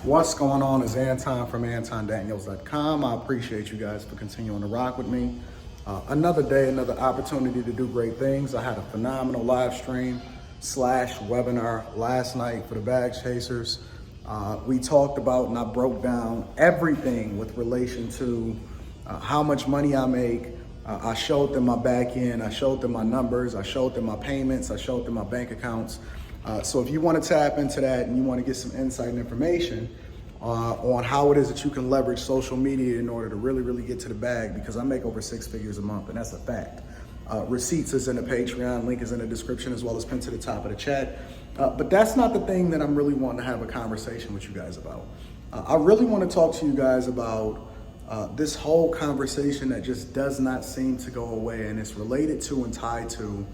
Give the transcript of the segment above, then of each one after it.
What's going on is Anton from AntonDaniels.com. I appreciate you guys for continuing to rock with me. Another day, another opportunity to do great things. I had a phenomenal live stream / webinar last night for the bag chasers. We talked about and I broke down everything with relation to how much money I make. I showed them my back end, I showed them my numbers, I showed them my payments, I showed them my bank accounts. So if you want to tap into that and you want to get some insight and information on how it is that you can leverage social media in order to really get to the bag, because I make over 6 figures a month, and that's a fact. Receipts is in the Patreon, link is in the description as well as pinned to the top of the chat. But that's not the thing that I'm really wanting to have a conversation with you guys about. I really want to talk to you guys about this whole conversation that just does not seem to go away, and it's related to and tied to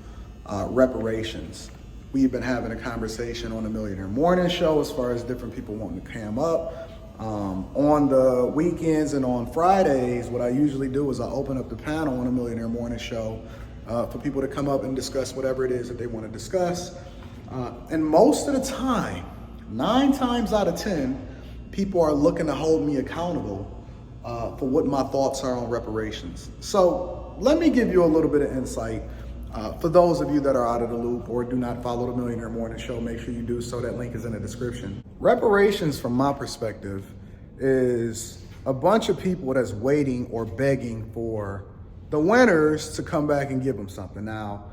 reparations. We've been having a conversation on the Millionaire Morning Show as far as different people wanting to come up. On the weekends and on Fridays, what I usually do is I open up the panel on the Millionaire Morning Show for people to come up and discuss whatever it is that they want to discuss. And most of the time, 9 times out of 10, people are looking to hold me accountable for what my thoughts are on reparations. So let me give you a little bit of insight. For those of you that are out of the loop or do not follow the Millionaire Morning Show, make sure you do so. That link is in the description. Reparations, from my perspective, is a bunch of people that's waiting or begging for the winners to come back and give them something. Now,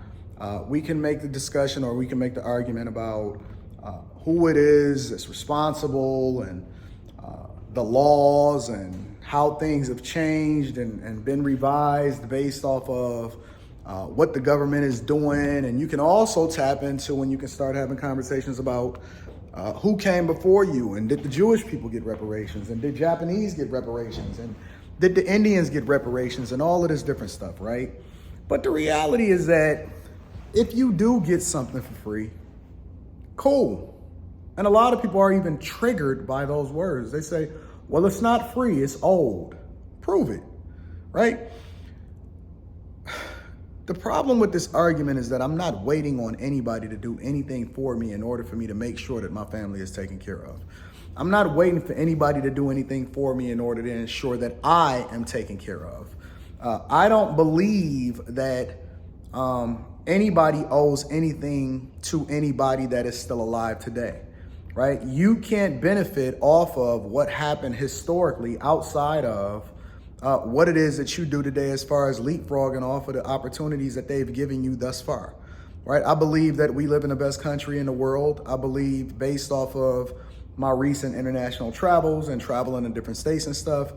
we can make the discussion or we can make the argument about who it is that's responsible and the laws and how things have changed and been revised based off of what the government is doing. And you can also tap into when you can start having conversations about who came before you, and did the Jewish people get reparations, and did Japanese get reparations, and did the Indians get reparations, and all of this different stuff, right? But the reality is that if you do get something for free, cool. And a lot of people are even triggered by those words. They say, well, it's not free, it's old. Prove it, right? The problem with this argument is that I'm not waiting on anybody to do anything for me in order for me to make sure that my family is taken care of. I'm not waiting for anybody to do anything for me in order to ensure that I am taken care of. I don't believe that anybody owes anything to anybody that is still alive today, right? You can't benefit off of what happened historically outside of what it is that you do today as far as leapfrogging off of the opportunities that they've given you thus far, right? I believe that we live in the best country in the world. I believe, based off of my recent international travels and traveling in different states and stuff,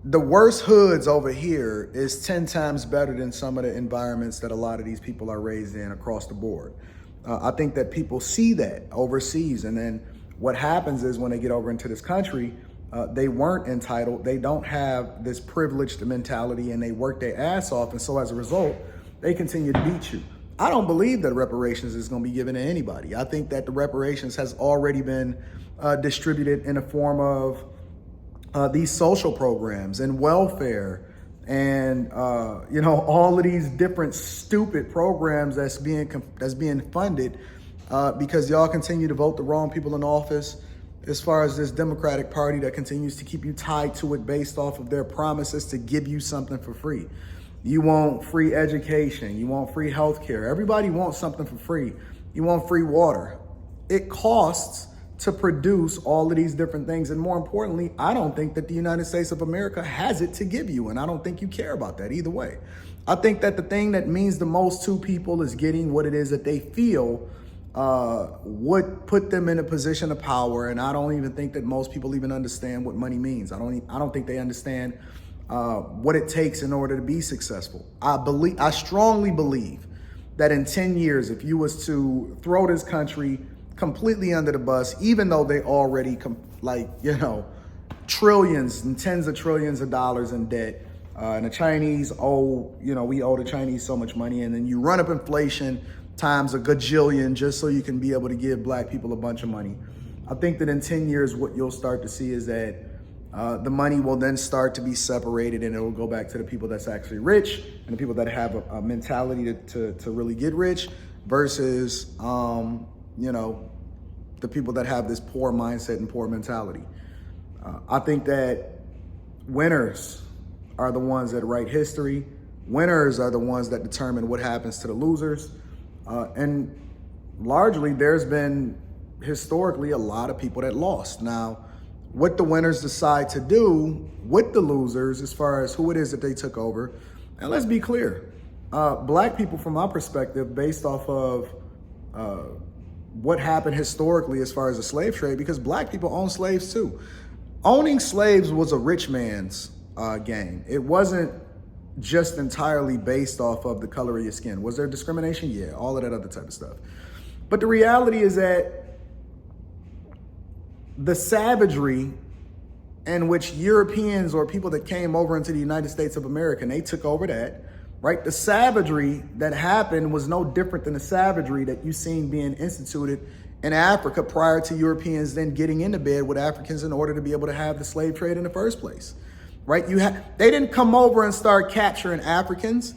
the worst hoods over here is 10 times better than some of the environments that a lot of these people are raised in across the board. I think that people see that overseas, and then what happens is when they get over into this country, they weren't entitled, they don't have this privileged mentality, and they work their ass off, and so as a result, they continue to beat you. I don't believe that reparations is gonna be given to anybody. I think that the reparations has already been distributed in the form of these social programs and welfare and all of these different stupid programs that's being funded because y'all continue to vote the wrong people in office. As far as this Democratic Party that continues to keep you tied to it based off of their promises to give you something for free. You want free education, you want free healthcare. Everybody wants something for free. You want free water. It costs to produce all of these different things. And more importantly, I don't think that the United States of America has it to give you. And I don't think you care about that either way. I think that the thing that means the most to people is getting what it is that they feel would put them in a position of power. And I don't even think that most people even understand what money means. I don't think they understand what it takes in order to be successful. I strongly believe that in 10 years, if you was to throw this country completely under the bus, even though they already trillions and tens of trillions of dollars in debt, and the Chinese we owe the Chinese so much money, and then you run up inflation times a gajillion just so you can be able to give black people a bunch of money. I think that in 10 years, what you'll start to see is that the money will then start to be separated, and it will go back to the people that's actually rich and the people that have a mentality to really get rich versus, the the people that have this poor mindset and poor mentality. I think that winners are the ones that write history. Winners are the ones that determine what happens to the losers. And largely, there's been historically a lot of people that lost. Now, what the winners decide to do with the losers as far as who it is that they took over, and let's be clear, black people, from my perspective, based off of what happened historically as far as the slave trade, because black people own slaves too. Owning slaves was a rich man's game. It wasn't just entirely based off of the color of your skin. Was there discrimination? Yeah, all of that other type of stuff. But the reality is that the savagery in which Europeans or people that came over into the United States of America, and they took over that, right? The savagery that happened was no different than the savagery that you've seen being instituted in Africa prior to Europeans then getting into bed with Africans in order to be able to have the slave trade in the first place, right? They didn't come over and start capturing Africans.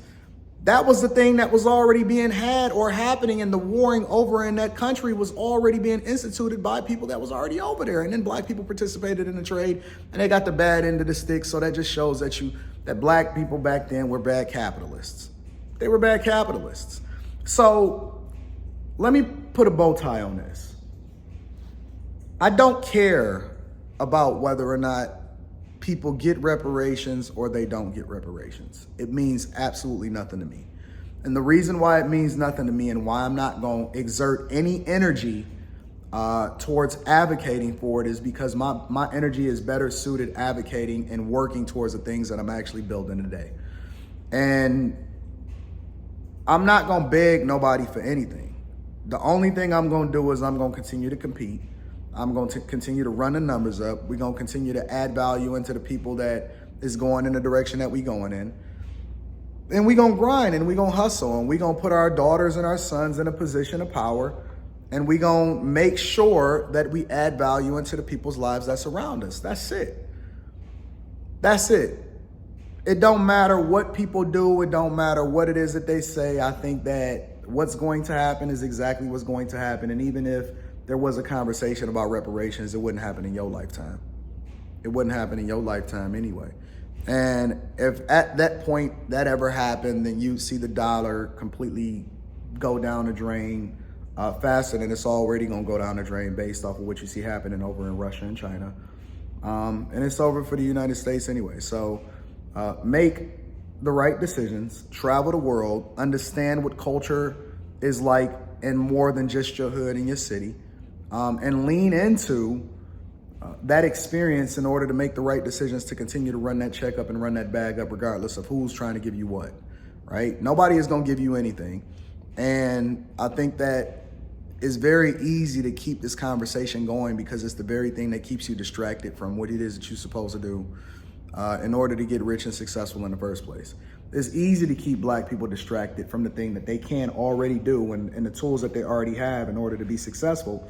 That was the thing that was already being had or happening, and the warring over in that country was already being instituted by people that was already over there. And then black people participated in the trade, and they got the bad end of the stick. So that just shows that black people back then were bad capitalists. They were bad capitalists. So let me put a bow tie on this. I don't care about whether or not people get reparations or they don't get reparations. It means absolutely nothing to me. And the reason why it means nothing to me and why I'm not going to exert any energy towards advocating for it is because my energy is better suited advocating and working towards the things that I'm actually building today. And I'm not going to beg nobody for anything. The only thing I'm going to do is I'm going to continue to compete. I'm going to continue to run the numbers up. We're going to continue to add value into the people that is going in the direction that we're going in. And we're going to grind and we're going to hustle and we're going to put our daughters and our sons in a position of power. And we're going to make sure that we add value into the people's lives that surround us. That's it. That's it. It don't matter what people do. It don't matter what it is that they say. I think that what's going to happen is exactly what's going to happen. And even if there was a conversation about reparations, it wouldn't happen in your lifetime. It wouldn't happen in your lifetime anyway. And if at that point that ever happened, then you see the dollar completely go down the drain faster than it's already gonna go down the drain based off of what you see happening over in Russia and China. And it's over for the United States anyway. So make the right decisions, travel the world, understand what culture is like in more than just your hood and your city. And lean into that experience in order to make the right decisions to continue to run that check up and run that bag up regardless of who's trying to give you what, right? Nobody is going to give you anything. And I think that it's very easy to keep this conversation going because it's the very thing that keeps you distracted from what it is that you're supposed to do in order to get rich and successful in the first place. It's easy to keep black people distracted from the thing that they can already do and the tools that they already have in order to be successful.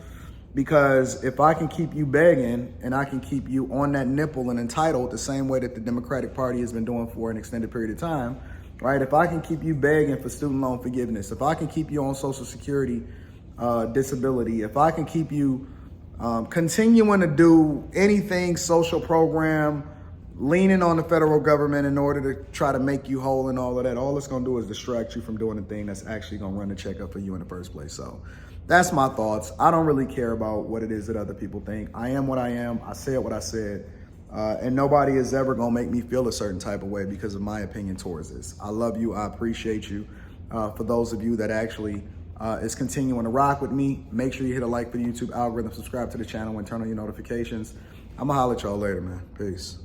Because if I can keep you begging and I can keep you on that nipple and entitled the same way that the Democratic Party has been doing for an extended period of time, right? If I can keep you begging for student loan forgiveness, if I can keep you on Social Security disability, if I can keep you continuing to do anything social program, leaning on the federal government in order to try to make you whole and all of that, all it's gonna do is distract you from doing the thing that's actually gonna run the checkup for you in the first place. So that's my thoughts. I don't really care about what it is that other people think. I am what I am. I said what I said. And nobody is ever gonna make me feel a certain type of way because of my opinion towards this. I love you. I appreciate you. For those of you that actually is continuing to rock with me, make sure you hit a like for the YouTube algorithm, subscribe to the channel and turn on your notifications. I'm gonna holler at y'all later, man. Peace.